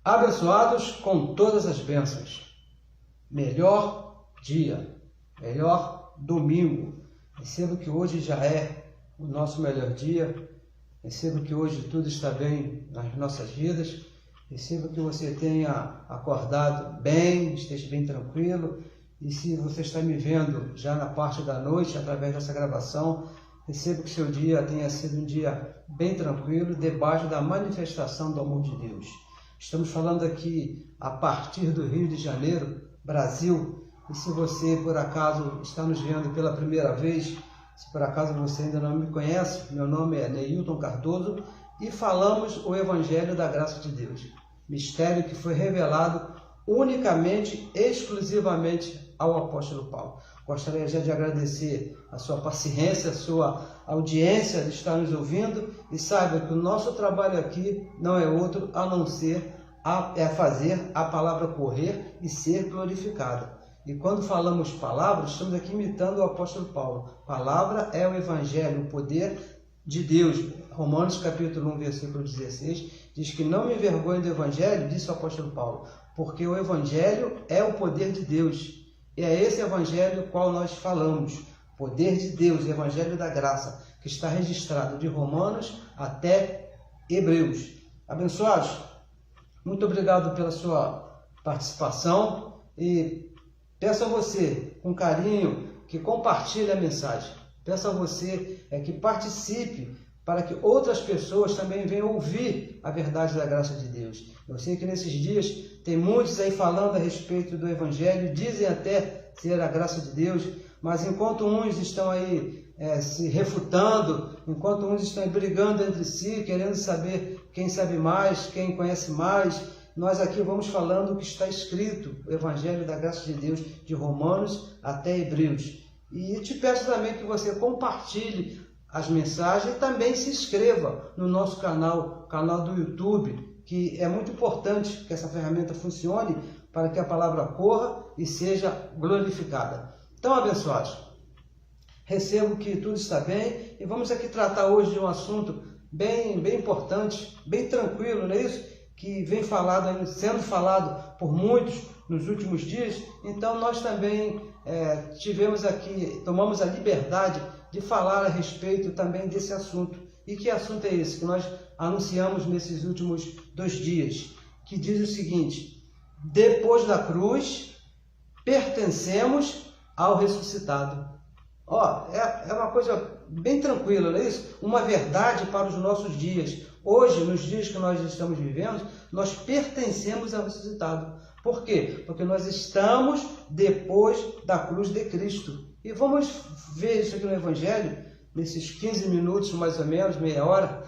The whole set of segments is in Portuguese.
Abençoados com todas as bênçãos. Melhor dia, melhor domingo. Recebo que hoje já é o nosso melhor dia. Recebo que hoje tudo está bem nas nossas vidas. Recebo que você tenha acordado bem, esteja bem tranquilo. E se você está me vendo já na parte da noite, através dessa gravação, recebo que seu dia tenha sido um dia bem tranquilo, debaixo da manifestação do amor de Deus. Estamos falando aqui a partir do Rio de Janeiro, Brasil. E se você, por acaso, está nos vendo pela primeira vez, se por acaso você ainda não me conhece, meu nome é Neilton Cardoso e falamos o Evangelho da Graça de Deus. Mistério que foi revelado unicamente, exclusivamente ao apóstolo Paulo. Gostaria já de agradecer a sua paciência, a sua audiência de estar nos ouvindo e saiba que o nosso trabalho aqui não é outro a não ser fazer a palavra correr e ser glorificada. E quando falamos palavra, estamos aqui imitando o apóstolo Paulo. Palavra é o Evangelho, o poder de Deus. Romanos capítulo 1, versículo 16, diz que não me envergonho do Evangelho, disse o apóstolo Paulo, porque o Evangelho é o poder de Deus. E é esse Evangelho qual nós falamos, poder de Deus, o Evangelho da Graça, que está registrado de Romanos até Hebreus. Abençoados, muito obrigado pela sua participação e peço a você, com carinho, que compartilhe a mensagem. Peço a você que participe para que outras pessoas também venham ouvir a verdade da graça de Deus. Eu sei que nesses dias tem muitos aí falando a respeito do Evangelho, dizem até ser a graça de Deus, mas enquanto uns estão aí se refutando, enquanto uns estão aí brigando entre si, querendo saber quem sabe mais, quem conhece mais, nós aqui vamos falando o que está escrito, o Evangelho da graça de Deus, de Romanos até Hebreus. E te peço também que você compartilhe as mensagens e também se inscreva no nosso canal do YouTube, que é muito importante que essa ferramenta funcione para que a palavra corra e seja glorificada. Então, abençoados, recebo que tudo está bem e vamos aqui tratar hoje de um assunto bem importante, bem tranquilo, não é isso? Que vem sendo falado por muitos nos últimos dias. Então, nós também tomamos a liberdade de falar a respeito também desse assunto. E que assunto é esse que nós anunciamos nesses últimos 2 dias? Que diz o seguinte: depois da cruz, pertencemos ao ressuscitado. É uma coisa bem tranquila, não é isso? Uma verdade para os nossos dias. Hoje, nos dias que nós estamos vivendo, nós pertencemos ao ressuscitado. Por quê? Porque nós estamos depois da cruz de Cristo. E vamos ver isso aqui no Evangelho, nesses 15 minutos, mais ou menos, meia hora,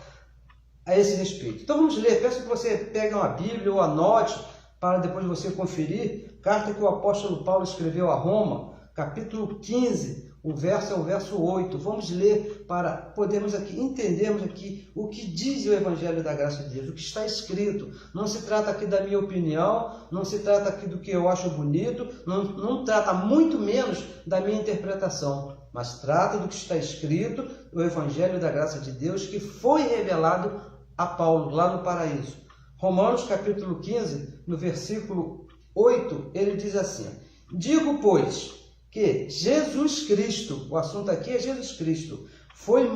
a esse respeito. Então vamos ler. Peço que você pegue uma Bíblia ou anote, para depois você conferir. Carta que o apóstolo Paulo escreveu a Roma, capítulo 15, o verso é o verso 8. Vamos ler para podermos aqui, entendermos aqui o que diz o Evangelho da Graça de Deus, o que está escrito. Não se trata aqui da minha opinião, não se trata aqui do que eu acho bonito, não trata muito menos da minha interpretação, mas trata do que está escrito, o Evangelho da Graça de Deus, que foi revelado a Paulo lá no paraíso. Romanos capítulo 15, no versículo 8, ele diz assim: digo, pois, que Jesus Cristo, o assunto aqui é Jesus Cristo, foi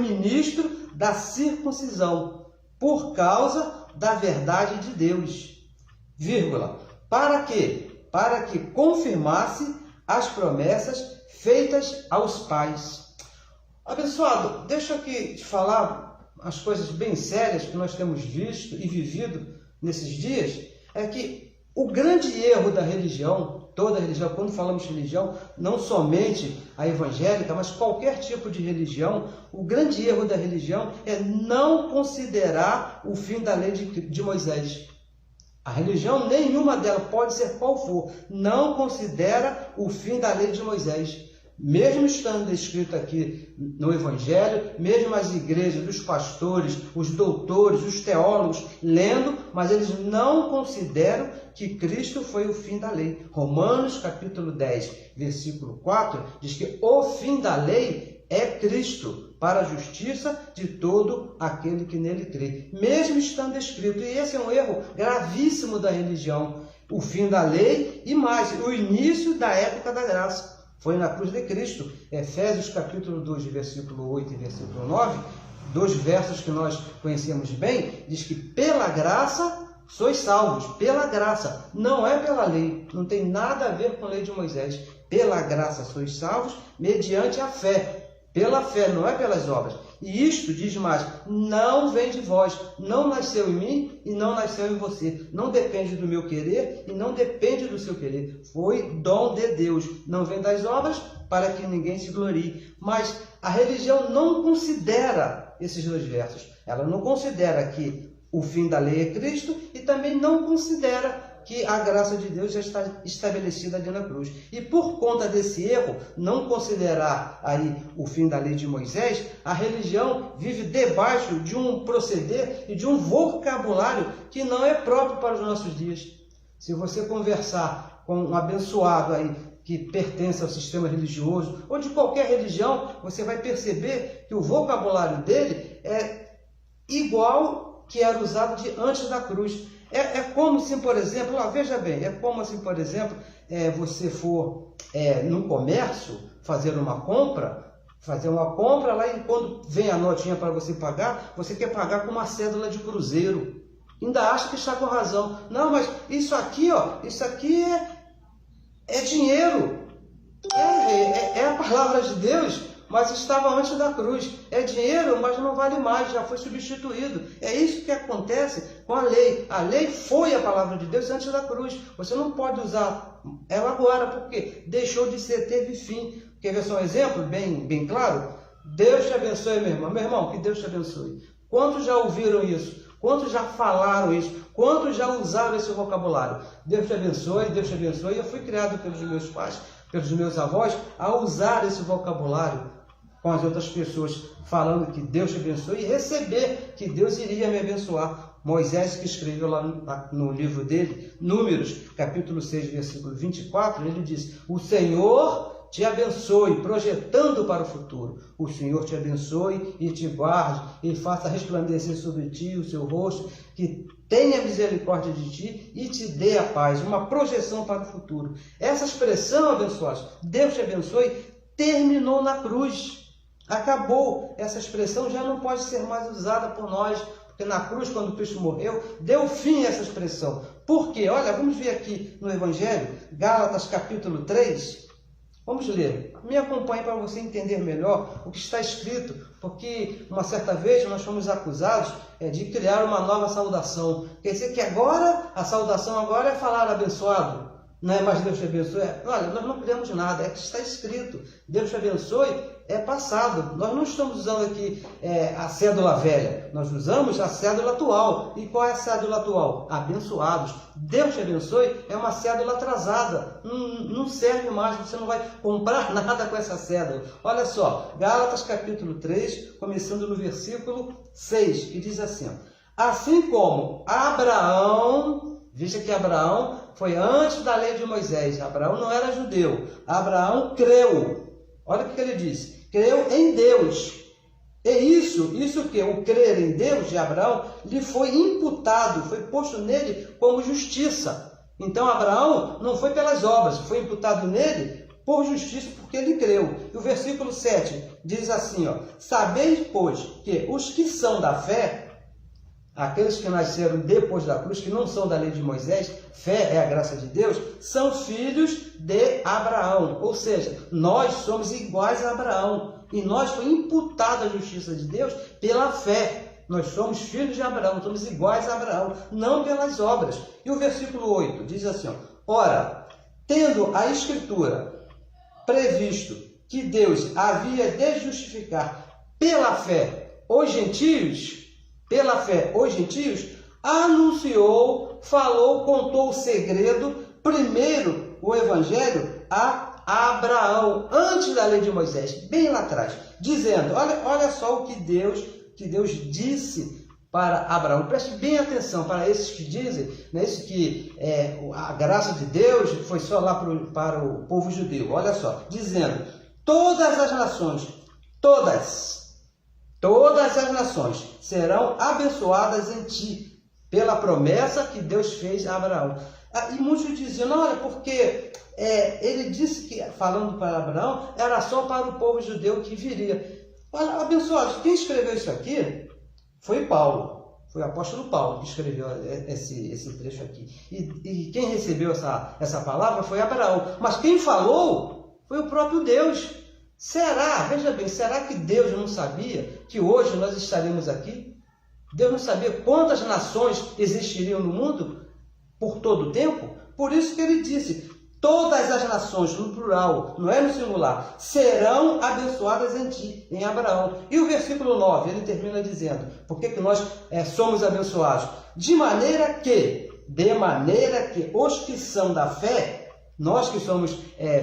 ministro da circuncisão por causa da verdade de Deus, para quê? Para que confirmasse as promessas feitas aos pais. Abençoado, deixa eu aqui te falar as coisas bem sérias que nós temos visto e vivido nesses dias. É que o grande erro da religião, toda religião, quando falamos de religião, não somente a evangélica, mas qualquer tipo de religião, o grande erro da religião é não considerar o fim da lei de Moisés. A religião, nenhuma dela, pode ser qual for, não considera o fim da lei de Moisés. Mesmo estando escrito aqui no Evangelho, mesmo as igrejas, os pastores, os doutores, os teólogos lendo, mas eles não consideram que Cristo foi o fim da lei. Romanos capítulo 10, versículo 4, diz que o fim da lei é Cristo, para a justiça de todo aquele que nele crê, mesmo estando escrito. E esse é um erro gravíssimo da religião. O fim da lei e mais, o início da época da graça. Foi na cruz de Cristo. Efésios capítulo 2, versículo 8 e versículo 9, dois versos que nós conhecemos bem, diz que pela graça sois salvos, pela graça, não é pela lei, não tem nada a ver com a lei de Moisés. Pela graça sois salvos, mediante a fé. Pela fé, não é pelas obras. E isto, diz mais, não vem de vós, não nasceu em mim e não nasceu em você. Não depende do meu querer e não depende do seu querer. Foi dom de Deus. Não vem das obras para que ninguém se glorie. Mas a religião não considera esses dois versos. Ela não considera que o fim da lei é Cristo e também não considera que a graça de Deus já está estabelecida ali na cruz. E por conta desse erro, não considerar aí o fim da lei de Moisés, a religião vive debaixo de um proceder e de um vocabulário que não é próprio para os nossos dias. Se você conversar com um abençoado aí que pertence ao sistema religioso ou de qualquer religião, você vai perceber que o vocabulário dele é igual que era usado antes da cruz. É como se, por exemplo, veja bem, é como se, por exemplo, você for no comércio fazer uma compra lá e quando vem a notinha para você pagar, você quer pagar com uma cédula de cruzeiro. Ainda acha que está com razão. Não, mas isso aqui é dinheiro. É a palavra de Deus, mas estava antes da cruz. É dinheiro, mas não vale mais, já foi substituído. É isso que acontece com a lei. A lei foi a palavra de Deus antes da cruz. Você não pode usar ela agora, porque deixou de ser, teve fim. Quer ver só um exemplo bem claro? Deus te abençoe, meu irmão. Meu irmão, que Deus te abençoe. Quantos já ouviram isso? Quantos já falaram isso? Quantos já usaram esse vocabulário? Deus te abençoe, Deus te abençoe. Eu fui criado pelos meus pais, pelos meus avós, a usar esse vocabulário com as outras pessoas, falando que Deus te abençoe e receber que Deus iria me abençoar. Moisés, que escreveu lá no livro dele, Números, capítulo 6, versículo 24, ele diz: o Senhor te abençoe, projetando para o futuro. O Senhor te abençoe e te guarde, e faça resplandecer sobre ti o seu rosto, que tenha misericórdia de ti e te dê a paz. Uma projeção para o futuro. Essa expressão, abençoados, Deus te abençoe, terminou na cruz. Acabou. Essa expressão já não pode ser mais usada por nós, porque na cruz, quando Cristo morreu, deu fim a essa expressão. Por quê? Olha, vamos ver aqui no Evangelho, Gálatas capítulo 3. Vamos ler. Me acompanhe para você entender melhor o que está escrito, porque uma certa vez nós fomos acusados de criar uma nova saudação. Quer dizer que agora, a saudação agora é falar abençoado. Não é mais Deus te abençoe? Olha, nós não criamos nada, é que está escrito. Deus te abençoe é passado. Nós não estamos usando aqui a cédula velha, nós usamos a cédula atual. E qual é a cédula atual? Abençoados. Deus te abençoe é uma cédula atrasada, não serve mais, você não vai comprar nada com essa cédula. Olha só, Gálatas capítulo 3, começando no versículo 6, que diz assim: assim como Abraão, veja que Abraão foi antes da lei de Moisés. Abraão não era judeu. Abraão creu. Olha o que ele diz. Creu em Deus. E isso que o crer em Deus de Abraão lhe foi imputado, foi posto nele como justiça. Então Abraão não foi pelas obras, foi imputado nele por justiça, porque ele creu. E o versículo 7 diz assim, sabeis, pois, que os que são da fé, aqueles que nasceram depois da cruz, que não são da lei de Moisés, fé é a graça de Deus, são filhos de Abraão. Ou seja, nós somos iguais a Abraão. E nós foi imputada a justiça de Deus pela fé. Nós somos filhos de Abraão, somos iguais a Abraão, não pelas obras. E o versículo 8 diz assim, ora, tendo a Escritura previsto que Deus havia de justificar pela fé os gentios, anunciou, falou, contou o segredo, primeiro o Evangelho a Abraão, antes da lei de Moisés, bem lá atrás, dizendo, olha só o que Deus disse para Abraão. Preste bem atenção para esses que dizem, isso que a graça de Deus foi só lá para o povo judeu. Olha só, dizendo, todas as nações todas as nações serão abençoadas em ti, pela promessa que Deus fez a Abraão. E muitos diziam, olha, porque ele disse que, falando para Abraão, era só para o povo judeu que viria. Olha, abençoados, quem escreveu isso aqui foi Paulo. Foi o apóstolo Paulo que escreveu esse trecho aqui. E quem recebeu essa palavra foi Abraão. Mas quem falou foi o próprio Deus. Veja bem, será que Deus não sabia que hoje nós estaremos aqui? Deus não sabia quantas nações existiriam no mundo por todo o tempo? Por isso que ele disse, todas as nações, no plural, não é no singular, serão abençoadas em ti, em Abraão. E o versículo 9, ele termina dizendo, por que nós somos abençoados? De maneira que os que são da fé, nós que somos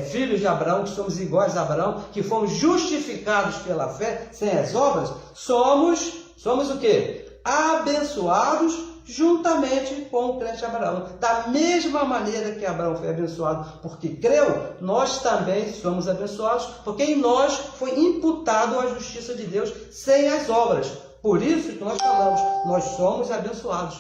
filhos de Abraão, que somos iguais a Abraão, que fomos justificados pela fé, sem as obras, somos o quê? Abençoados juntamente com o crente Abraão. Da mesma maneira que Abraão foi abençoado porque creu, nós também somos abençoados, porque em nós foi imputado a justiça de Deus sem as obras. Por isso que nós falamos, nós somos abençoados.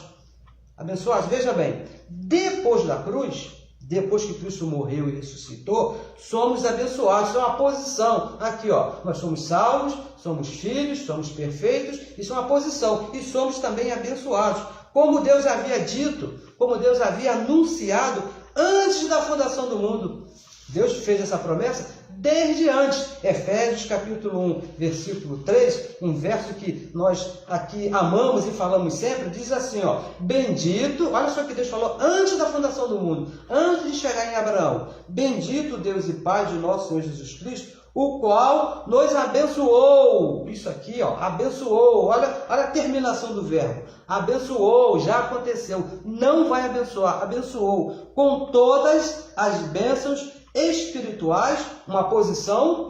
Abençoados, veja bem, depois da cruz, depois que Cristo morreu e ressuscitou, somos abençoados. Isso é uma posição. Aqui, nós somos salvos, somos filhos, somos perfeitos. Isso é uma posição. E somos também abençoados. Como Deus havia dito, como Deus havia anunciado antes da fundação do mundo. Deus fez essa promessa desde antes. Efésios capítulo 1, versículo 3, um verso que nós aqui amamos e falamos sempre, diz assim, bendito, olha só que Deus falou antes da fundação do mundo, antes de chegar em Abraão, bendito Deus e Pai de nosso Senhor Jesus Cristo, o qual nos abençoou. Isso aqui, abençoou. Olha a terminação do verbo. Abençoou, já aconteceu. Não vai abençoar, abençoou. Com todas as bênçãos espirituais, uma posição,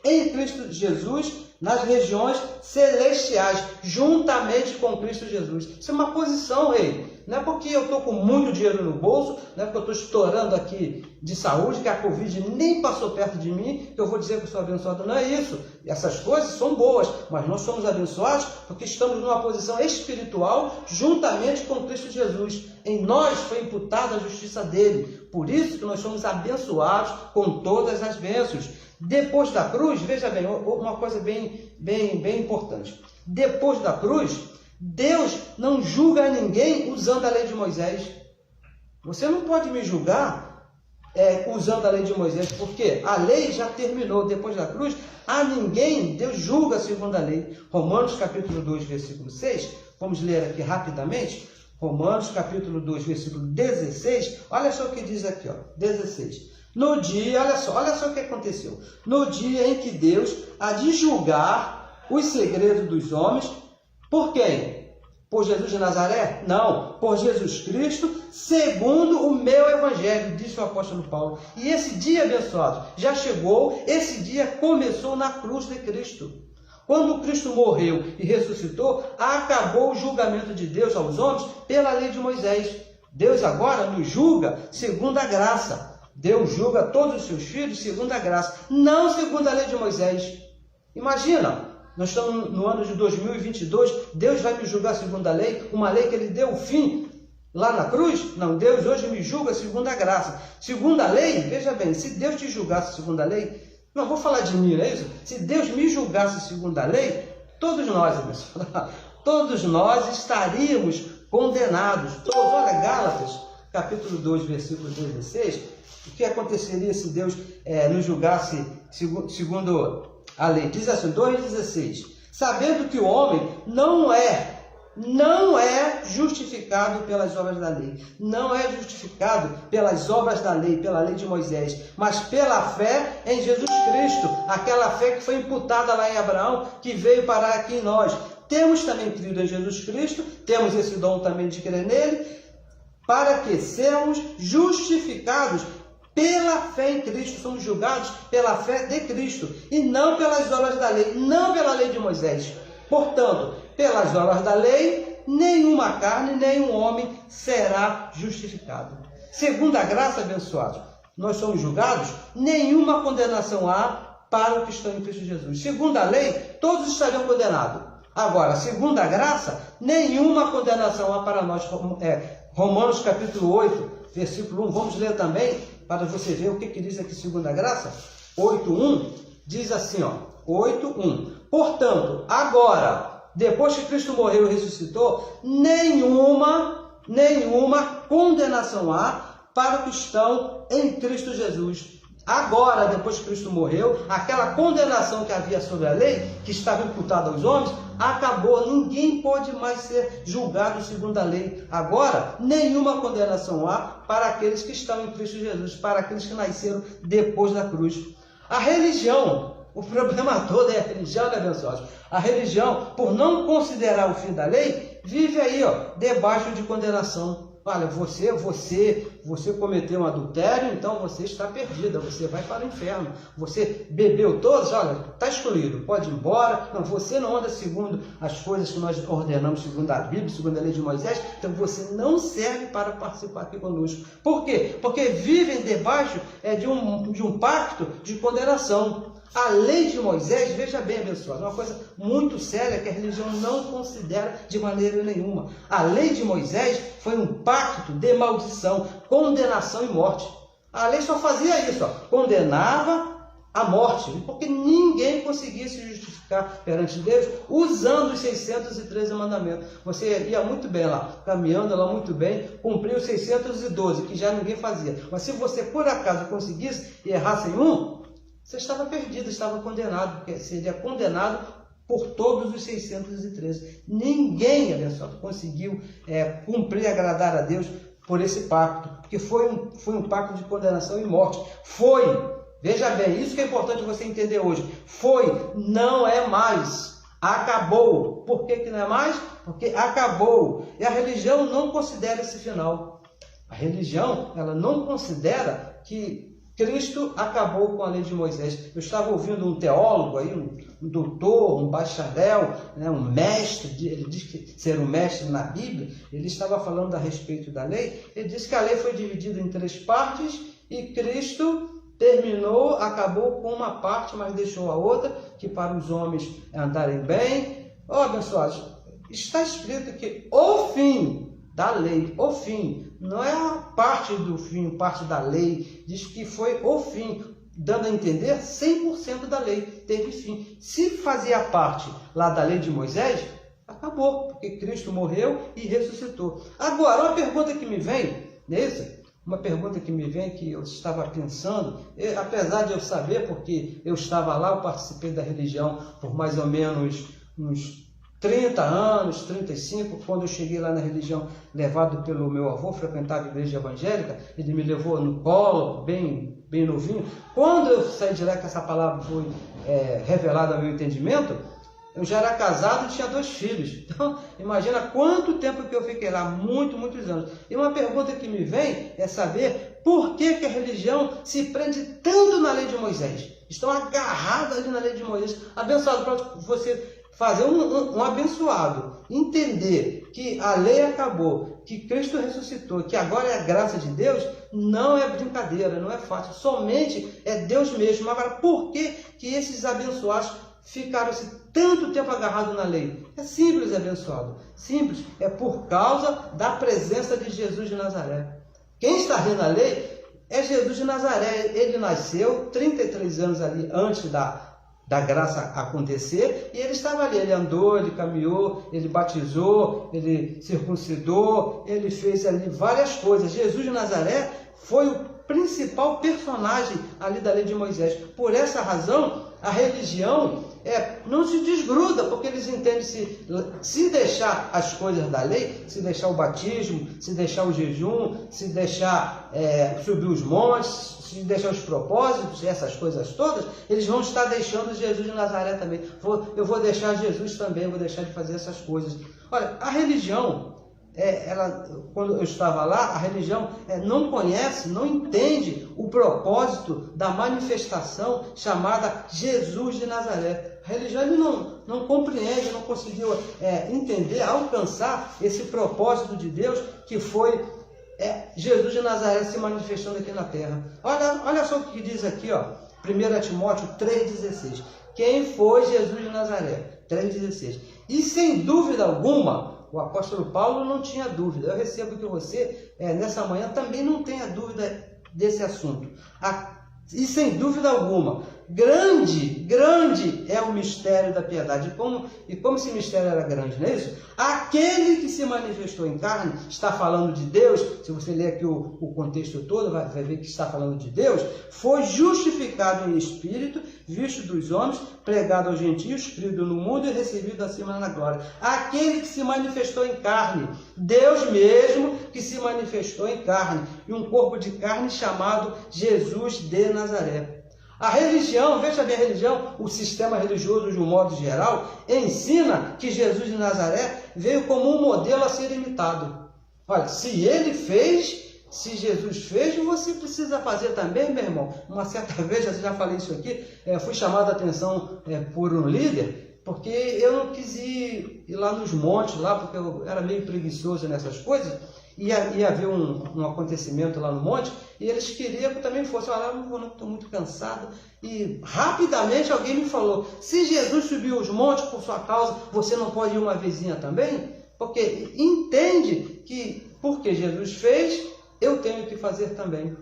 em Cristo Jesus, nas regiões celestiais, juntamente com Cristo Jesus. Isso é uma posição, rei. Não é porque eu estou com muito dinheiro no bolso, não é porque eu estou estourando aqui de saúde, que a Covid nem passou perto de mim, que eu vou dizer que eu sou abençoado. Não é isso. Essas coisas são boas, mas nós somos abençoados porque estamos numa posição espiritual, juntamente com Cristo Jesus. Em nós foi imputada a justiça dele. Por isso que nós somos abençoados com todas as bênçãos. Depois da cruz, veja bem, uma coisa bem importante. Depois da cruz, Deus não julga ninguém usando a lei de Moisés. Você não pode me julgar usando a lei de Moisés, porque a lei já terminou. Depois da cruz, a ninguém Deus julga segundo a lei. Romanos capítulo 2, versículo 6, vamos ler aqui rapidamente. Romanos capítulo 2, versículo 16, olha só o que diz aqui, 16. No dia, olha só o que aconteceu. No dia em que Deus há de julgar os segredos dos homens, por quem? Por Jesus de Nazaré? Não, por Jesus Cristo, segundo o meu evangelho, disse o apóstolo Paulo. E esse dia, abençoado, já chegou, esse dia começou na cruz de Cristo. Quando Cristo morreu e ressuscitou, acabou o julgamento de Deus aos homens pela lei de Moisés. Deus agora nos julga segundo a graça. Deus julga todos os seus filhos segundo a graça, não segundo a lei de Moisés. Imagina, nós estamos no ano de 2022, Deus vai me julgar segundo a lei, uma lei que ele deu o fim lá na cruz? Não, Deus hoje me julga segundo a graça. Segundo a lei, veja bem, se Deus te julgasse segundo a lei, não vou falar de mim, não é isso? Se Deus me julgasse segundo a lei, todos nós estaríamos condenados. Todos, olha, Gálatas, capítulo 2, versículo 16, o que aconteceria se Deus nos julgasse segundo a lei? Diz assim, 2,16, sabendo que o homem não é justificado pelas obras da lei, não é justificado pelas obras da lei, pela lei de Moisés, mas pela fé em Jesus Cristo, aquela fé que foi imputada lá em Abraão, que veio parar aqui em nós. Temos também crido em Jesus Cristo, temos esse dom também de crer nele, para que sejamos justificados pela fé em Cristo, somos julgados pela fé de Cristo, e não pelas obras da lei, não pela lei de Moisés. Portanto, pelas obras da lei, nenhuma carne, nenhum homem será justificado. Segundo a graça, abençoados, nós somos julgados, nenhuma condenação há para os que estão em Cristo Jesus. Segundo a lei, todos estariam condenados. Agora, segundo a graça, nenhuma condenação há para nós. Romanos capítulo 8, versículo 1. Vamos ler também, para você ver o que diz aqui segundo a graça. 8:1 diz assim, ó, 8:1. Portanto, agora, depois que Cristo morreu e ressuscitou, nenhuma condenação há para os que estão em Cristo Jesus. Agora, depois que Cristo morreu, aquela condenação que havia sobre a lei, que estava imputada aos homens, acabou. Ninguém pode mais ser julgado segundo a lei. Agora, nenhuma condenação há para aqueles que estão em Cristo Jesus, para aqueles que nasceram depois da cruz. A religião, o problema todo é a religião, né, abençoados? A religião, por não considerar o fim da lei, vive aí, ó, debaixo de condenação. Olha, você cometeu um adultério, então você está perdida, você vai para o inferno. Você bebeu todos, olha, está excluído, pode ir embora. Não, você não anda segundo as coisas que nós ordenamos, segundo a Bíblia, segundo a lei de Moisés, então você não serve para participar aqui conosco. Por quê? Porque vivem debaixo de um pacto de condenação. A lei de Moisés, veja bem, abençoado, é uma coisa muito séria que a religião não considera de maneira nenhuma. A lei de Moisés foi um pacto de maldição, condenação e morte. A lei só fazia isso, ó, condenava a morte, porque ninguém conseguia se justificar perante Deus usando os 613 mandamentos. Você ia muito bem lá, caminhando lá muito bem, cumpriu os 612, que já ninguém fazia. Mas se você por acaso conseguisse e errasse em um, você estava perdido, estava condenado, porque seria condenado por todos os 613. Ninguém, abençoado, conseguiu cumprir e agradar a Deus por esse pacto, porque foi um pacto de condenação e morte. Veja bem, isso que é importante você entender hoje. Não é mais. Acabou. Por que não é mais? Porque acabou. E a religião não considera esse final. A religião, ela não considera que Cristo acabou com a lei de Moisés. Eu estava ouvindo um teólogo, aí, um doutor, um bacharel, né, um mestre, ele diz que ser um mestre na Bíblia, ele estava falando a respeito da lei. Ele disse que a lei foi dividida em 3 partes e Cristo terminou, acabou com uma parte, mas deixou a outra, que para os homens andarem bem. Abençoados, está escrito que o fim da lei, o fim, não é a parte do fim, parte da lei, diz que foi o fim, dando a entender 100% da lei, teve fim. Se fazia parte lá da lei de Moisés, acabou, porque Cristo morreu e ressuscitou. Agora, uma pergunta que me vem, uma pergunta que me vem, que eu estava pensando, apesar de eu saber, porque eu estava lá, eu participei da religião por mais ou menos uns 30 anos, 35, quando eu cheguei lá na religião, levado pelo meu avô, frequentava a igreja evangélica, ele me levou no colo, bem novinho. Quando eu saí de lá, que essa palavra foi revelada ao meu entendimento, eu já era casado e tinha 2 filhos. Então, imagina quanto tempo que eu fiquei lá, muitos anos. E uma pergunta que me vem é saber por que a religião se prende tanto na lei de Moisés. Estão agarrados ali na lei de Moisés. Abençoado para você fazer um abençoado entender que a lei acabou, que Cristo ressuscitou, que agora é a graça de Deus, não é brincadeira, não é fácil, somente é Deus mesmo. Agora, por que esses abençoados ficaram-se tanto tempo agarrados na lei? É simples, abençoado, simples, é por causa da presença de Jesus de Nazaré. Quem está ali na lei é Jesus de Nazaré. Ele nasceu 33 anos ali antes da graça acontecer, e ele estava ali, ele andou, ele caminhou, ele batizou, ele circuncidou, ele fez ali várias coisas. Jesus de Nazaré foi o principal personagem ali da lei de Moisés. Por essa razão, a religião não se desgruda, porque eles entendem se deixar as coisas da lei, se deixar o batismo, se deixar o jejum, se deixar subir os montes, se deixar os propósitos, essas coisas todas, eles vão estar deixando Jesus de Nazaré também. Eu vou deixar Jesus também, vou deixar de fazer essas coisas. Olha, a religião, quando eu estava lá, a religião não conhece, não entende o propósito da manifestação chamada Jesus de Nazaré. A religião não compreende, não conseguiu entender, alcançar esse propósito de Deus que foi Jesus de Nazaré se manifestando aqui na terra. Olha só o que diz aqui, ó. 1 Timóteo 3,16. Quem foi Jesus de Nazaré? 3,16. E sem dúvida alguma, o apóstolo Paulo não tinha dúvida. Eu recebo que você, nessa manhã, também não tenha dúvida desse assunto. E sem dúvida alguma, grande é o mistério da piedade. E como esse mistério era grande, não é isso? Aquele que se manifestou em carne, está falando de Deus. Se você ler aqui o contexto todo, vai ver que está falando de Deus. Foi justificado em espírito, visto dos homens, pregado aos gentios, crido no mundo e recebido acima na glória. Aquele que se manifestou em carne, Deus mesmo que se manifestou em carne, e um corpo de carne chamado Jesus de Nazaré. A religião, veja bem a religião, o sistema religioso de um modo geral, ensina que Jesus de Nazaré veio como um modelo a ser imitado. Olha, se Jesus fez, você precisa fazer também, meu irmão. Uma certa vez, eu já falei isso aqui, fui chamado a atenção por um líder, porque eu não quis ir lá nos montes, lá, porque eu era meio preguiçoso nessas coisas. Ia haver um acontecimento lá no monte, e eles queriam que eu também fosse. Eu falei, não, estou muito cansado. E rapidamente alguém me falou, se Jesus subiu os montes por sua causa, você não pode ir uma vezinha também? Porque entende que, porque Jesus fez, eu tenho que fazer também.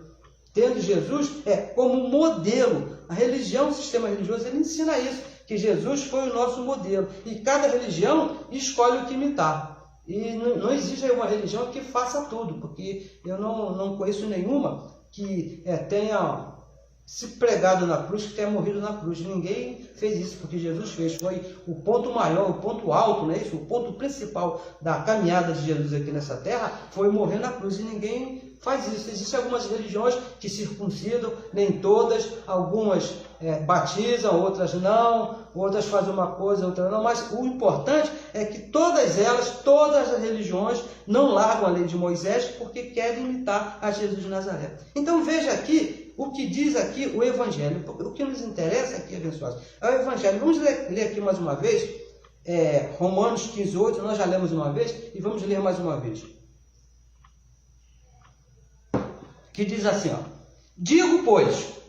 Tendo Jesus como modelo. A religião, o sistema religioso, ele ensina isso, que Jesus foi o nosso modelo. E cada religião escolhe o que imitar. E não existe uma religião que faça tudo, porque eu não conheço nenhuma que tenha se pregado na cruz, que tenha morrido na cruz. Ninguém fez isso, porque Jesus fez. Foi o ponto maior, o ponto alto, não é isso? O ponto principal da caminhada de Jesus aqui nessa terra foi morrer na cruz, e ninguém faz isso. Existem algumas religiões que circuncidam, nem todas, algumas batizam, outras não, outras fazem uma coisa, outras não, mas o importante é que todas as religiões não largam a lei de Moisés porque querem imitar a Jesus de Nazaré. Então veja aqui o que diz aqui o Evangelho. O que nos interessa aqui, abençoados, é o Evangelho. Vamos ler aqui mais uma vez, Romanos 15:8, nós já lemos uma vez, e vamos ler mais uma vez. Que diz assim, digo, pois,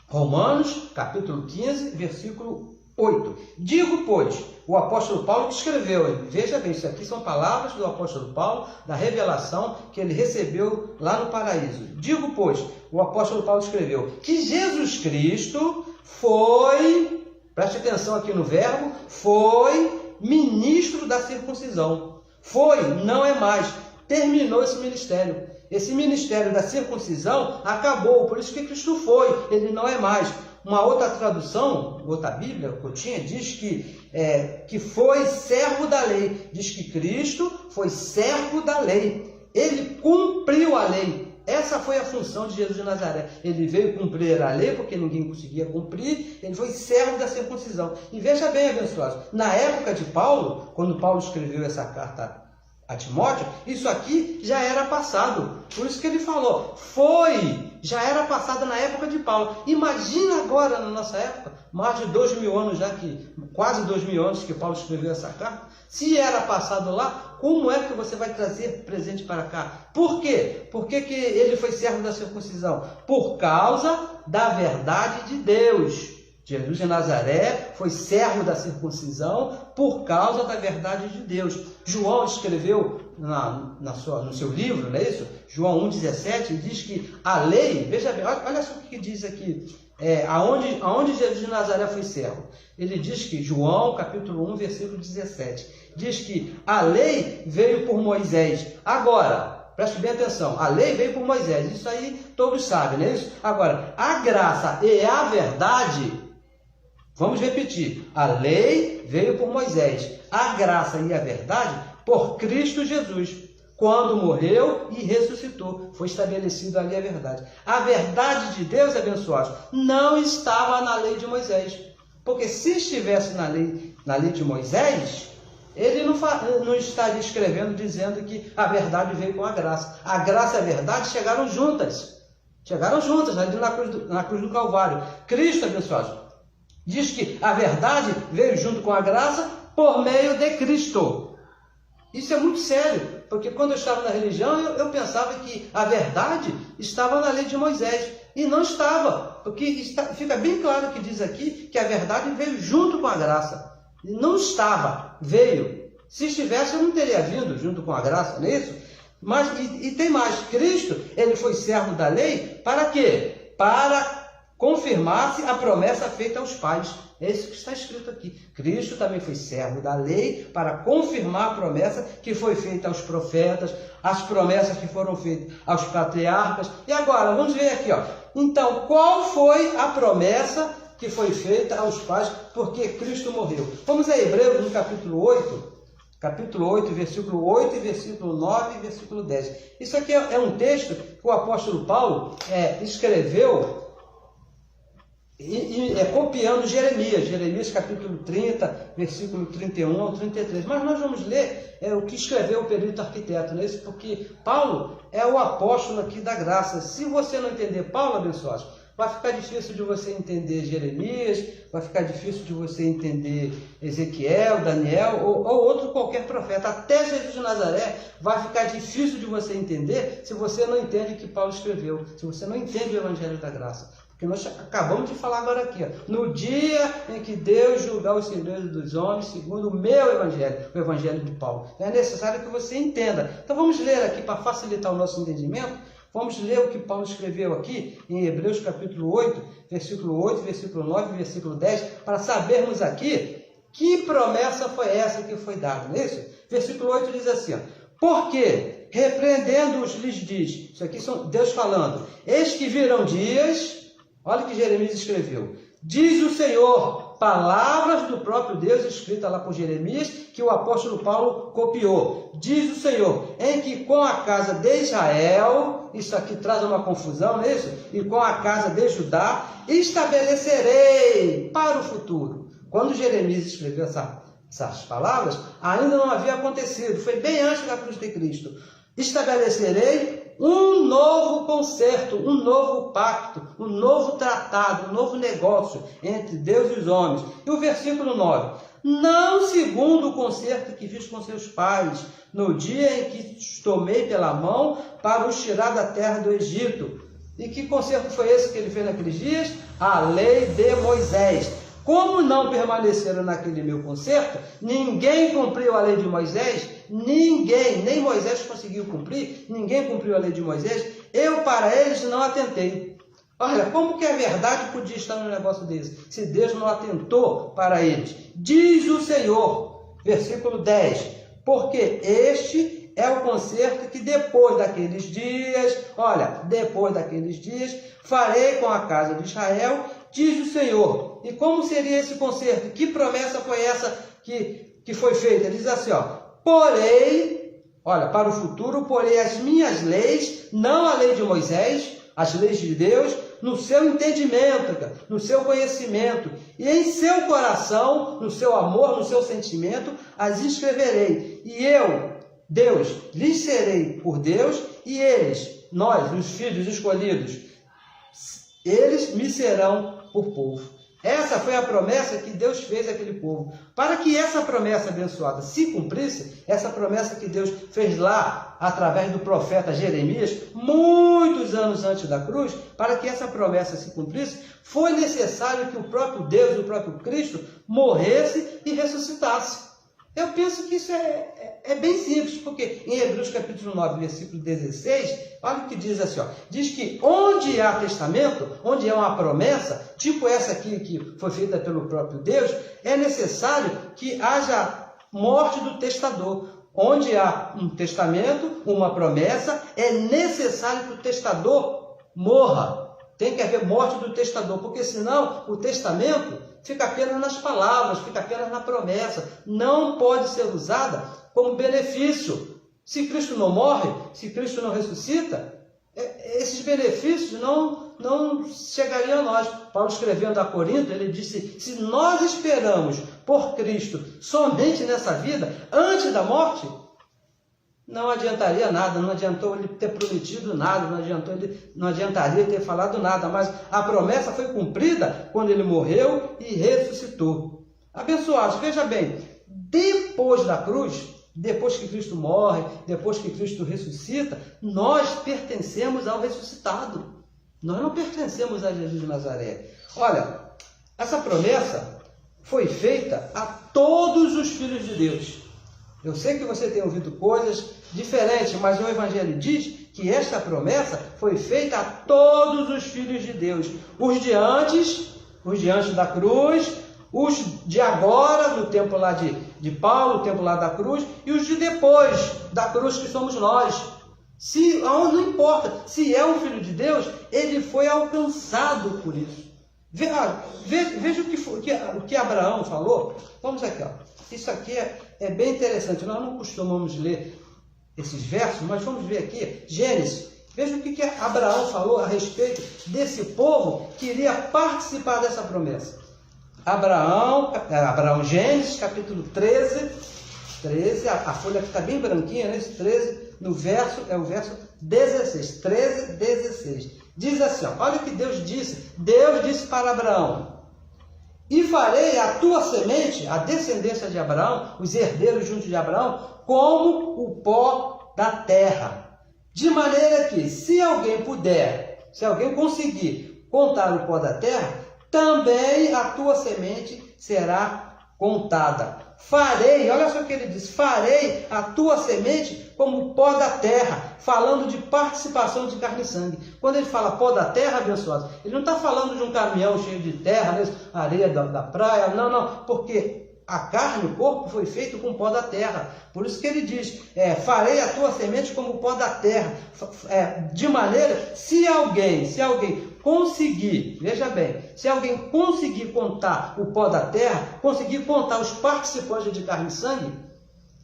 Romanos, capítulo 15, versículo 8. Digo, pois, o apóstolo Paulo que escreveu, veja bem, isso aqui são palavras do apóstolo Paulo, da revelação que ele recebeu lá no paraíso. Digo, pois, o apóstolo Paulo escreveu, que Jesus Cristo foi, preste atenção aqui no verbo, foi ministro da circuncisão. Foi, não é mais. Terminou esse ministério. Esse ministério da circuncisão acabou, por isso que Cristo foi, ele não é mais. Uma outra tradução, outra Bíblia que eu tinha, diz que foi servo da lei. Diz que Cristo foi servo da lei. Ele cumpriu a lei. Essa foi a função de Jesus de Nazaré. Ele veio cumprir a lei, porque ninguém conseguia cumprir. Ele foi servo da circuncisão. E veja bem, abençoados, na época de Paulo, quando Paulo escreveu essa carta a Timóteo, isso aqui já era passado. Por isso que ele falou, já era passado na época de Paulo. Imagina agora na nossa época, mais de 2000 anos já, quase 2000 anos que Paulo escreveu essa carta. Se era passado lá, como é que você vai trazer presente para cá? Por quê? Por que ele foi servo da circuncisão? Por causa da verdade de Deus. Jesus de Nazaré foi servo da circuncisão por causa da verdade de Deus. João escreveu no seu livro, não é isso? João 1,17, diz que a lei, veja bem, olha só o que diz aqui, aonde Jesus de Nazaré foi servo. Ele diz que, João capítulo 1, versículo 17, diz que a lei veio por Moisés. Agora, preste bem atenção, a lei veio por Moisés, isso aí todos sabem, não é isso? Agora, a graça e a verdade, vamos repetir, a lei veio por Moisés, a graça e a verdade por Cristo Jesus, quando morreu e ressuscitou, foi estabelecido ali a verdade. A verdade de Deus, abençoados, não estava na lei de Moisés, porque se estivesse na lei de Moisés, ele não estaria escrevendo dizendo que a verdade veio com a graça. A graça e a verdade chegaram juntas ali na cruz do Calvário. Cristo, abençoados, diz que a verdade veio junto com a graça por meio de Cristo. Isso é muito sério, Porque quando eu estava na religião, eu pensava que a verdade estava na lei de Moisés. E não estava. Porque fica bem claro que diz aqui que a verdade veio junto com a graça. E não estava, veio. Se estivesse, eu não teria vindo junto com a graça, não é isso? Mas, e tem mais, Cristo, ele foi servo da lei, para quê? Para confirmar-se a promessa feita aos pais. É isso que está escrito aqui. Cristo também foi servo da lei para confirmar a promessa que foi feita aos profetas, as promessas que foram feitas aos patriarcas. E agora, vamos ver aqui, ó. Então, qual foi a promessa que foi feita aos pais porque Cristo morreu? Vamos a Hebreus, no capítulo 8. Capítulo 8, versículo 8, versículo 9 e versículo 10. Isso aqui é um texto que o apóstolo Paulo escreveu copiando Jeremias capítulo 30, versículo 31 ao 33. Mas nós vamos ler o que escreveu o perito arquiteto, não é isso? Porque Paulo é o apóstolo aqui da graça. Se você não entender Paulo, abençoados, vai ficar difícil de você entender Jeremias, vai ficar difícil de você entender Ezequiel, Daniel ou outro qualquer profeta. Até Jesus de Nazaré vai ficar difícil de você entender se você não entende o que Paulo escreveu, se você não entende o Evangelho da Graça. Porque nós acabamos de falar agora aqui, ó, no dia em que Deus julgar os segredos dos homens, segundo o meu Evangelho, o Evangelho de Paulo. É necessário que você entenda. Então vamos ler aqui para facilitar o nosso entendimento. Vamos ler o que Paulo escreveu aqui em Hebreus capítulo 8, versículo 8, versículo 9 e versículo 10, para sabermos aqui que promessa foi essa que foi dada, não é isso? Versículo 8 diz assim, ó, porque repreendendo-os lhes diz, isso aqui são Deus falando, eis que virão dias, olha o que Jeremias escreveu, diz o Senhor, palavras do próprio Deus, escrita lá por Jeremias, que o apóstolo Paulo copiou. Diz o Senhor, em que com a casa de Israel, isso aqui traz uma confusão, não é isso? E com a casa de Judá, estabelecerei para o futuro. Quando Jeremias escreveu essas palavras, ainda não havia acontecido, foi bem antes da cruz de Cristo. Estabelecerei um novo concerto, um novo pacto, um novo tratado, um novo negócio entre Deus e os homens. E o versículo 9, não segundo o concerto que fiz com seus pais, no dia em que os tomei pela mão para os tirar da terra do Egito. E que concerto foi esse que ele fez naqueles dias? A lei de Moisés. Como não permaneceram naquele meu concerto, ninguém cumpriu a lei de Moisés, ninguém, nem Moisés conseguiu cumprir, ninguém cumpriu a lei de Moisés, eu para eles não atentei. Olha, como que a verdade podia estar num negócio desse, se Deus não atentou para eles? Diz o Senhor, versículo 10, porque este é o concerto que depois daqueles dias, olha, depois daqueles dias, farei com a casa de Israel, diz o Senhor. E como seria esse concerto? Que promessa foi essa que foi feita? Ele diz assim, ó, porei, olha, para o futuro, porei as minhas leis, não a lei de Moisés, as leis de Deus, no seu entendimento, no seu conhecimento, e em seu coração, no seu amor, no seu sentimento, as escreverei. E eu, Deus, lhes serei por Deus, e eles, nós, os filhos escolhidos, eles me serão por povo. Essa foi a promessa que Deus fez àquele povo. Para que essa promessa abençoada se cumprisse, essa promessa que Deus fez lá, através do profeta Jeremias, muitos anos antes da cruz, para que essa promessa se cumprisse, foi necessário que o próprio Deus, o próprio Cristo, morresse e ressuscitasse. Eu penso que isso é bem simples, porque em Hebreus capítulo 9, versículo 16, olha o que diz assim, ó, diz que onde há testamento, onde há uma promessa, tipo essa aqui que foi feita pelo próprio Deus, é necessário que haja morte do testador. Onde há um testamento, uma promessa, é necessário que o testador morra. Tem que haver morte do testador, porque senão o testamento fica apenas nas palavras, fica apenas na promessa. Não pode ser usada como benefício. Se Cristo não morre, se Cristo não ressuscita, esses benefícios não chegariam a nós. Paulo escrevendo a Corinto, ele disse, se nós esperamos por Cristo somente nessa vida, antes da morte, não adiantaria nada, não adiantou ele ter prometido nada, não adiantaria ter falado nada, mas a promessa foi cumprida quando ele morreu e ressuscitou. Abençoados, veja bem, depois da cruz, depois que Cristo morre, depois que Cristo ressuscita, nós pertencemos ao ressuscitado. Nós não pertencemos a Jesus de Nazaré. Olha, essa promessa foi feita a todos os filhos de Deus. Eu sei que você tem ouvido coisas diferentes, mas o Evangelho diz que esta promessa foi feita a todos os filhos de Deus. Os de antes da cruz, os de agora, no tempo lá de Paulo, o tempo lá da cruz, e os de depois da cruz, que somos nós. Não importa, se é um filho de Deus, ele foi alcançado por isso. Veja o que Abraão falou. Vamos aqui, ó. Isso aqui é bem interessante. Nós não costumamos ler esses versos, mas vamos ver aqui. Gênesis. Veja o que Abraão falou a respeito desse povo que iria participar dessa promessa. Gênesis, capítulo 13, a folha que está bem branquinha, né? 13, o verso 16, 13, 16. Diz assim, ó, olha o que Deus disse. Deus disse para Abraão: e farei a tua semente, a descendência de Abraão, os herdeiros junto de Abraão, como o pó da terra. De maneira que, se alguém conseguir contar o pó da terra, também a tua semente será contada. Farei, olha só o que ele diz, farei a tua semente como o pó da terra, falando de participação de carne e sangue. Quando ele fala pó da terra, abençoado, ele não está falando de um caminhão cheio de terra, né, areia da praia, não, porque a carne, o corpo foi feito com pó da terra. Por isso que ele diz, farei a tua semente como o pó da terra, de maneira, se alguém conseguir, veja bem, se alguém conseguir contar o pó da terra, conseguir contar os participantes de carne e sangue,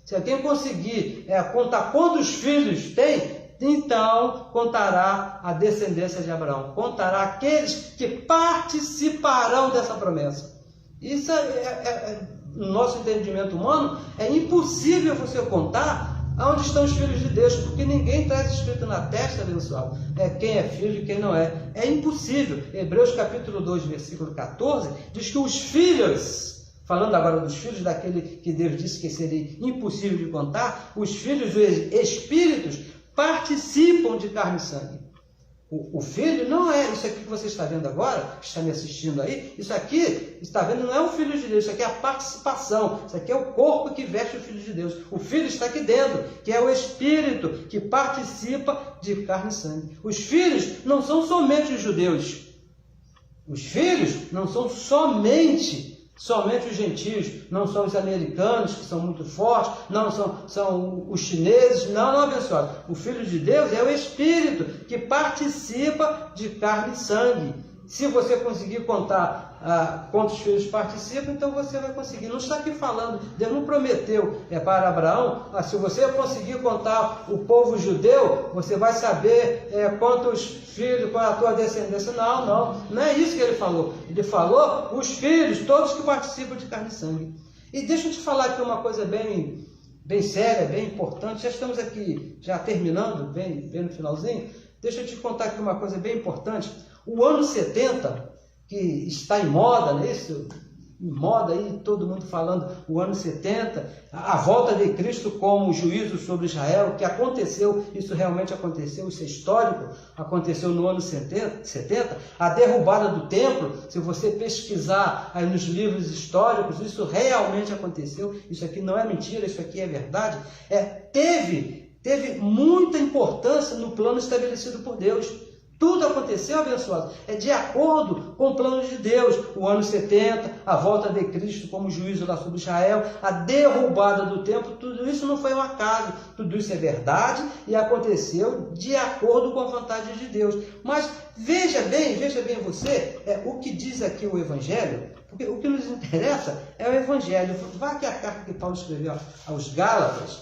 se alguém conseguir contar quantos filhos tem, então contará a descendência de Abraão, contará aqueles que participarão dessa promessa. Isso no nosso entendimento humano, é impossível você contar onde estão os filhos de Deus, porque ninguém traz escrito na testa, abençoado, quem é filho e quem não é. É impossível. Hebreus capítulo 2, versículo 14, diz que os filhos, falando agora dos filhos daquele que Deus disse que seria impossível de contar, os filhos dos espíritos participam de carne e sangue. O filho não é isso aqui que você está vendo agora, que está me assistindo aí, isso aqui, está vendo, não é o filho de Deus, isso aqui é a participação, isso aqui é o corpo que veste o filho de Deus. O filho está aqui dentro, que é o espírito que participa de carne e sangue. Os filhos não são somente os judeus, os filhos não são somente os gentios, não são os americanos, que são muito fortes, não são os chineses, não, abençoado. O Filho de Deus é o Espírito que participa de carne e sangue. Se você conseguir contar quantos filhos participam, então você vai conseguir. Não está aqui falando, Deus não prometeu para Abraão, se você conseguir contar o povo judeu, você vai saber quantos filhos, qual é a tua descendência. Não é isso que ele falou. Ele falou os filhos, todos que participam de carne e sangue. E deixa eu te falar aqui uma coisa bem séria, bem importante. Já estamos aqui, já terminando, bem no finalzinho. Deixa eu te contar aqui uma coisa bem importante. O ano 70, que está em moda, não é isso? Em moda aí, todo mundo falando o ano 70, a volta de Cristo como juízo sobre Israel, que aconteceu, isso realmente aconteceu, isso é histórico, aconteceu no ano 70, a derrubada do templo, se você pesquisar aí nos livros históricos, isso realmente aconteceu, isso aqui não é mentira, isso aqui é verdade, teve muita importância no plano estabelecido por Deus. Tudo aconteceu, abençoado, de acordo com o plano de Deus. O ano 70, a volta de Cristo como juízo lá sobre Israel, a derrubada do templo, tudo isso não foi um acaso, tudo isso é verdade e aconteceu de acordo com a vontade de Deus. Mas veja bem você, o que diz aqui o Evangelho, porque o que nos interessa é o Evangelho. Vá aqui a carta que Paulo escreveu aos Gálatas,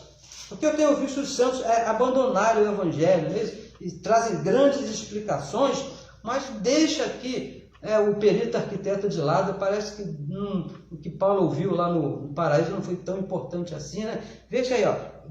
porque eu tenho visto os santos abandonarem o Evangelho, mesmo, e trazem grandes explicações, mas deixa aqui o perito arquiteto de lado. Parece que o que Paulo ouviu lá no paraíso não foi tão importante assim, né? Veja aí,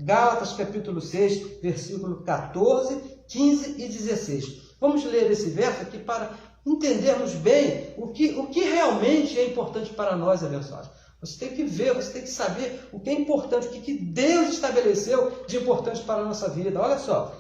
Gálatas capítulo 6, versículo 14, 15 e 16. Vamos ler esse verso aqui para entendermos bem o que realmente é importante para nós, abençoados. Você tem que ver, você tem que saber o que é importante, o que Deus estabeleceu de importante para a nossa vida. Olha só,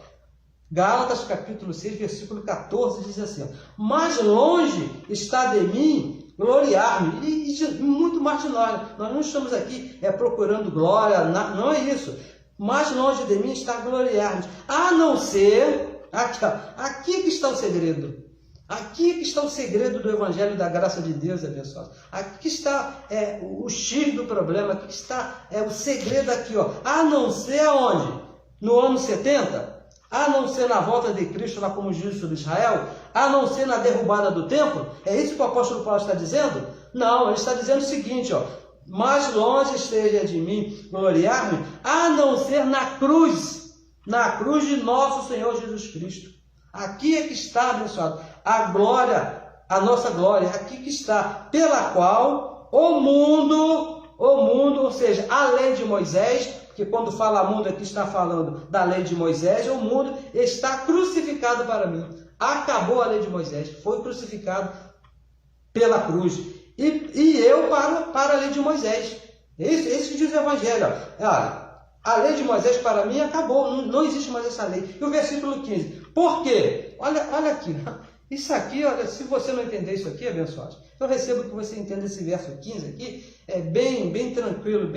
Gálatas capítulo 6, versículo 14 diz assim: mais longe está de mim gloriar-me, e muito mais de nós. Nós não estamos aqui procurando glória, não é isso. Mais longe de mim está gloriar-me, a não ser, aqui que está o segredo. Aqui que está o segredo do Evangelho da graça de Deus, abençoado. Aqui está o X do problema, aqui está o segredo aqui, ó. A não ser onde? No ano 70? A não ser na volta de Cristo lá como juiz sobre Israel? A não ser na derrubada do templo? É isso que o apóstolo Paulo está dizendo? Não, ele está dizendo o seguinte, ó. Mais longe esteja de mim gloriar-me, a não ser na cruz de nosso Senhor Jesus Cristo. Aqui é que está, abençoado, a glória, a nossa glória, aqui que está, pela qual o mundo, ou seja, a lei de Moisés, porque quando fala mundo aqui está falando da lei de Moisés, o mundo está crucificado para mim. Acabou a lei de Moisés, foi crucificado pela cruz. E eu para a lei de Moisés. Isso que diz o Evangelho. Olha, a lei de Moisés para mim acabou, não existe mais essa lei. E o versículo 15, por quê? Olha aqui, isso aqui, olha, se você não entender isso aqui, abençoado, eu recebo que você entenda esse verso 15 aqui, é bem tranquilo,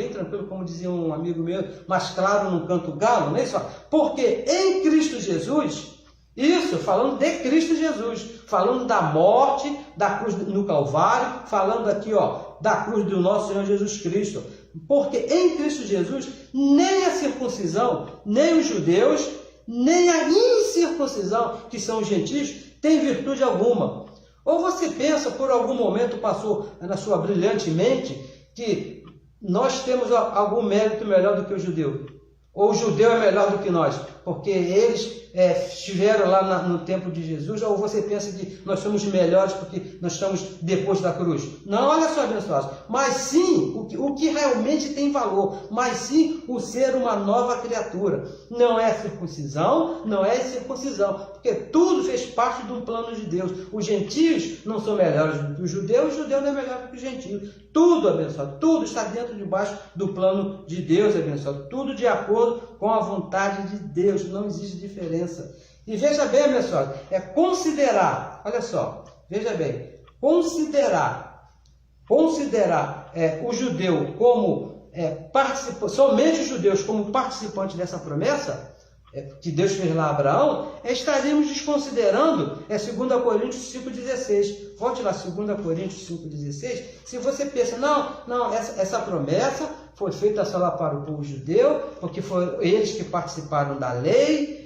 como dizia um amigo meu, mais claro no canto galo, não é isso? Porque em Cristo Jesus, isso, falando de Cristo Jesus, falando da morte, da cruz no Calvário, falando aqui, ó, da cruz do nosso Senhor Jesus Cristo. Porque em Cristo Jesus, nem a circuncisão, nem os judeus, nem a incircuncisão, que são os gentios, tem virtude alguma. Ou você pensa, por algum momento passou na sua brilhante mente, que nós temos algum mérito melhor do que o judeu. Ou o judeu é melhor do que nós, porque eles estiveram lá no tempo de Jesus, ou você pensa que nós somos melhores porque nós estamos depois da cruz. Não, olha só, abençoados, mas sim, o que realmente tem valor, mas sim o ser uma nova criatura. Não é circuncisão, não é circuncisão, porque tudo fez parte de um plano de Deus. Os gentios não são melhores do que os judeus, o judeu não é melhor do que o gentio. Tudo, abençoado, tudo está debaixo do plano de Deus, abençoado, tudo de acordo com a vontade de Deus, não existe diferença. E veja bem, abençoado, considerar, olha só, veja bem, considerar o judeu como somente os judeus como participantes dessa promessa, que Deus fez lá a Abraão, estaríamos desconsiderando 2 Coríntios 5,16. Volte lá, 2 Coríntios 5,16. Se você pensa, não, essa promessa foi feita só lá para o povo judeu, porque foram eles que participaram da lei.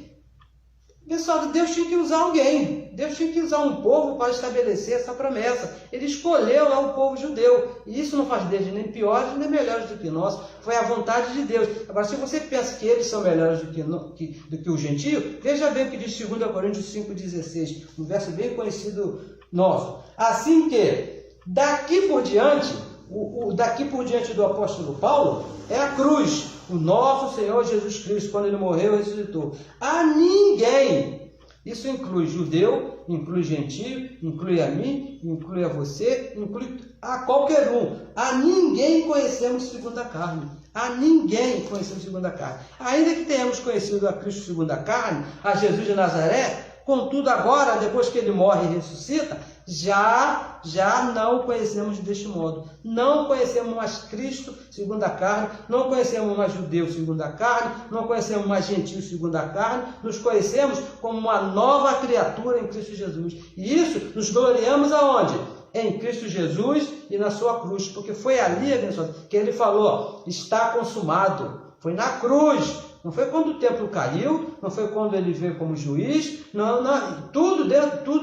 Pessoal, Deus tinha que usar alguém. Deus tinha que usar um povo para estabelecer essa promessa. Ele escolheu lá o povo judeu. E isso não faz deles nem piores nem melhores do que nós. Foi a vontade de Deus. Agora, se você pensa que eles são melhores do que o gentio, veja bem o que diz 2 Coríntios 5,16. Um verso bem conhecido nosso. Assim que, daqui por diante do apóstolo Paulo, é a cruz. O nosso Senhor Jesus Cristo, quando ele morreu e ressuscitou. A ninguém, isso inclui judeu, inclui gentio, inclui a mim, inclui a você, inclui a qualquer um. A ninguém conhecemos segundo a carne. A ninguém conhecemos segundo a carne. Ainda que tenhamos conhecido a Cristo segundo a carne, a Jesus de Nazaré, contudo agora, depois que ele morre e ressuscita, já não o conhecemos deste modo. Não conhecemos mais Cristo segundo a carne, não conhecemos mais judeu segundo a carne, não conhecemos mais gentio segundo a carne, nos conhecemos como uma nova criatura em Cristo Jesus. E isso nos gloriamos aonde? Em Cristo Jesus e na sua cruz, porque foi ali, abençoado, que ele falou, está consumado. Foi na cruz. Não foi quando o templo caiu, não foi quando ele veio como juiz, não, tudo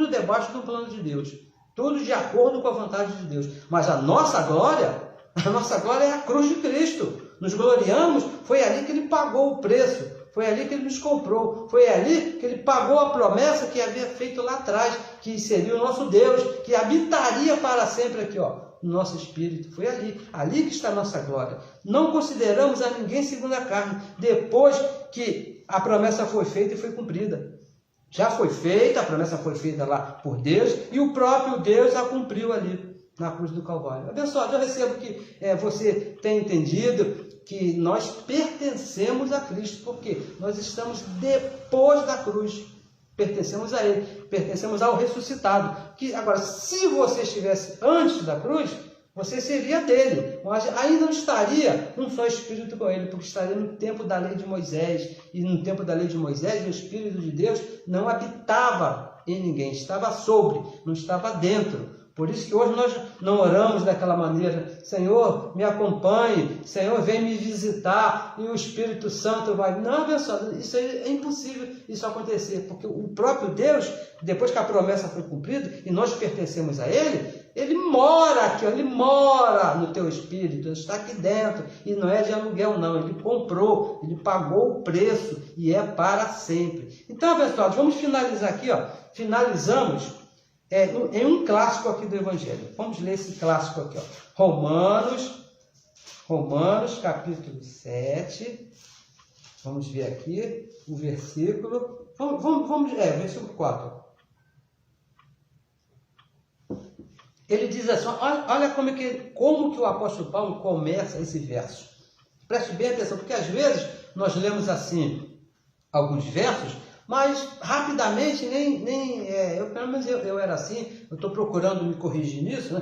debaixo do plano de Deus, tudo de acordo com a vontade de Deus. Mas a nossa glória é a cruz de Cristo. Nos gloriamos, foi ali que ele pagou o preço, foi ali que ele nos comprou, foi ali que ele pagou a promessa que havia feito lá atrás, que seria o nosso Deus, que habitaria para sempre aqui, ó, no nosso espírito. Foi ali que está a nossa glória. Não consideramos a ninguém segundo a carne, depois que a promessa foi feita e foi cumprida. Já foi feita, a promessa foi feita lá por Deus, e o próprio Deus a cumpriu ali. na cruz do Calvário. Abençoado, eu recebo que você tenha entendido que nós pertencemos a Cristo, porque nós estamos depois da cruz, pertencemos a Ele, pertencemos ao ressuscitado. Que agora, se você estivesse antes da cruz, você seria dele, mas aí não estaria um só Espírito com ele, porque estaria no tempo da lei de Moisés, e no tempo da lei de Moisés o Espírito de Deus não habitava em ninguém, estava sobre, não estava dentro. Por isso que hoje nós não oramos daquela maneira: Senhor, me acompanhe, Senhor, vem me visitar, e o Espírito Santo vai... Não, abençoado, isso é impossível isso acontecer, porque o próprio Deus, depois que a promessa foi cumprida, e nós pertencemos a Ele, Ele mora aqui, Ele mora no teu espírito, Ele está aqui dentro, e não é de aluguel não, Ele comprou, Ele pagou o preço, e é para sempre. Então, abençoados, vamos finalizar aqui, finalizamos em um clássico aqui do Evangelho. Vamos ler esse clássico aqui, Romanos capítulo 7, vamos ver aqui o versículo, versículo 4. Ele diz assim, olha como que o apóstolo Paulo começa esse verso. Preste bem atenção, porque às vezes nós lemos assim alguns versos, mas rapidamente, pelo menos eu era assim, eu estou procurando me corrigir nisso,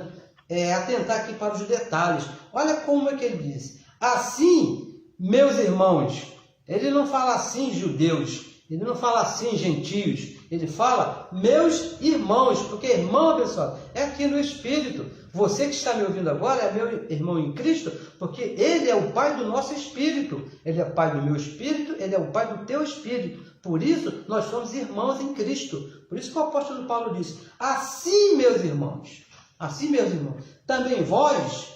atentar aqui para os detalhes. Olha como é que ele diz: assim, meus irmãos, ele não fala assim, judeus, ele não fala assim, gentios, ele fala meus irmãos, porque irmão, pessoal, é aqui no Espírito. Você que está me ouvindo agora é meu irmão em Cristo, porque Ele é o Pai do nosso Espírito. Ele é o Pai do meu Espírito, Ele é o Pai do teu Espírito. Por isso, nós somos irmãos em Cristo. Por isso que o apóstolo Paulo disse: assim, meus irmãos, também vós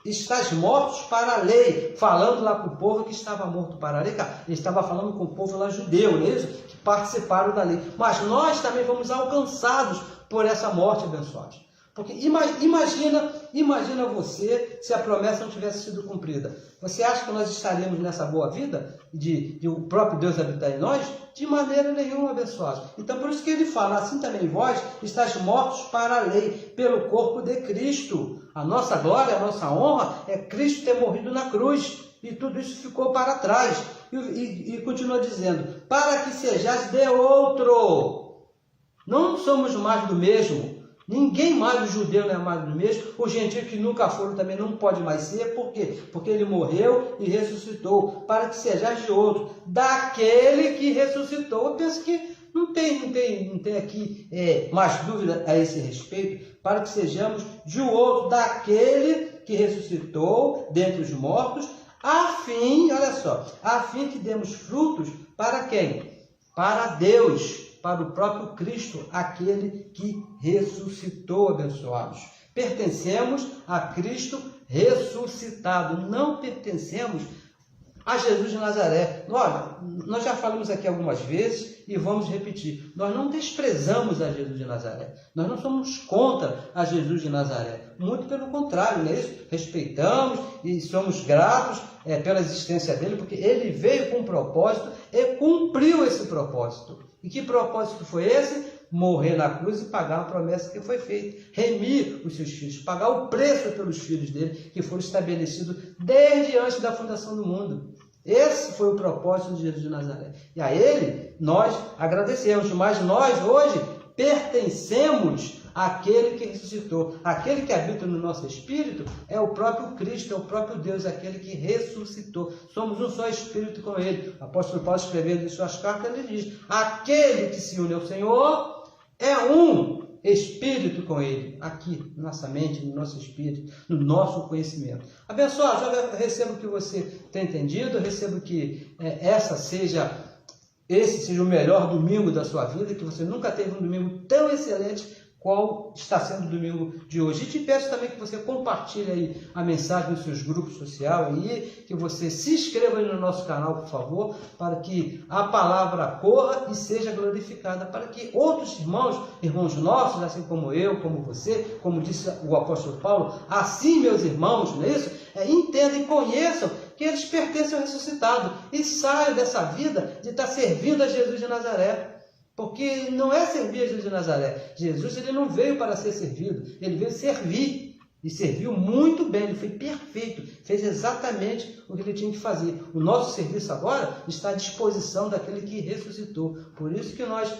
estáis mortos para a lei, falando lá com o povo que estava morto para a lei. Ele estava falando com o povo lá judeu, mesmo, que participaram da lei. Mas nós também fomos alcançados por essa morte, abençoados. Porque imagina você se a promessa não tivesse sido cumprida. Você acha que nós estaríamos nessa boa vida de o próprio Deus habitar em nós? De maneira nenhuma, abençoados. Então por isso que ele fala: assim também vós estáis mortos para a lei, pelo corpo de Cristo. A nossa glória, a nossa honra é Cristo ter morrido na cruz. E tudo isso ficou para trás. E continua dizendo: para que sejais de outro. Não somos mais do mesmo. Ninguém mais, o judeu não é mais do mesmo, o gentio que nunca foram também não pode mais ser. Por quê? Porque ele morreu e ressuscitou, para que sejais de outro, daquele que ressuscitou. Eu penso que não tem aqui mais dúvida a esse respeito, para que sejamos de outro, daquele que ressuscitou dentre os mortos, a fim que demos frutos para quem? Para Deus, para o próprio Cristo, aquele que ressuscitou, abençoados. Pertencemos a Cristo ressuscitado, não pertencemos a Jesus de Nazaré. Olha, nós já falamos aqui algumas vezes e vamos repetir: nós não desprezamos a Jesus de Nazaré, nós não somos contra a Jesus de Nazaré, muito pelo contrário, não é isso? Respeitamos e somos gratos pela existência dele, porque ele veio com um propósito e cumpriu esse propósito. E que propósito foi esse? Morrer na cruz e pagar a promessa que foi feita, remir os seus filhos, pagar o preço pelos filhos dele, que foram estabelecidos desde antes da fundação do mundo. Esse foi o propósito de Jesus de Nazaré. E a ele nós agradecemos, mas nós hoje pertencemos àquele que ressuscitou. Aquele que habita no nosso espírito é o próprio Cristo, é o próprio Deus, aquele que ressuscitou. Somos um só espírito com ele. O apóstolo Paulo, escrevendo em suas cartas, ele diz: aquele que se une ao Senhor é um espírito com ele, aqui, na nossa mente, no nosso espírito, no nosso conhecimento. Abençoado, já recebo que você tenha entendido, recebo que esse seja o melhor domingo da sua vida, que você nunca teve um domingo tão excelente qual está sendo o domingo de hoje. E te peço também que você compartilhe aí a mensagem nos seus grupos sociais e que você se inscreva aí no nosso canal, por favor, para que a palavra corra e seja glorificada, para que outros irmãos nossos, assim como eu, como você, como disse o apóstolo Paulo, assim, meus irmãos, não é isso? Entendam e conheçam que eles pertencem ao ressuscitado e saiam dessa vida de estar servindo a Jesus de Nazaré. Porque não é servir a Jesus de Nazaré. Jesus ele não veio para ser servido, ele veio servir. E serviu muito bem, ele foi perfeito, fez exatamente o que ele tinha que fazer. O nosso serviço agora está à disposição daquele que ressuscitou. Por isso que nós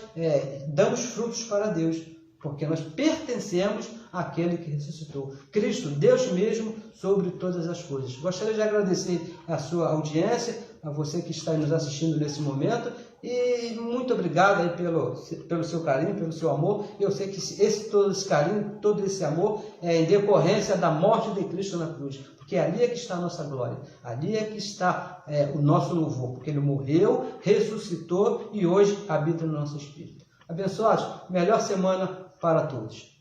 damos frutos para Deus, porque nós pertencemos àquele que ressuscitou. Cristo, Deus mesmo, sobre todas as coisas. Gostaria de agradecer a sua audiência, a você que está nos assistindo nesse momento, e muito obrigado aí pelo seu carinho, pelo seu amor. Eu sei que todo esse carinho, todo esse amor é em decorrência da morte de Cristo na cruz, porque ali é que está a nossa glória, ali é que está o nosso louvor, porque Ele morreu, ressuscitou e hoje habita no nosso espírito. Abençoados, melhor semana para todos.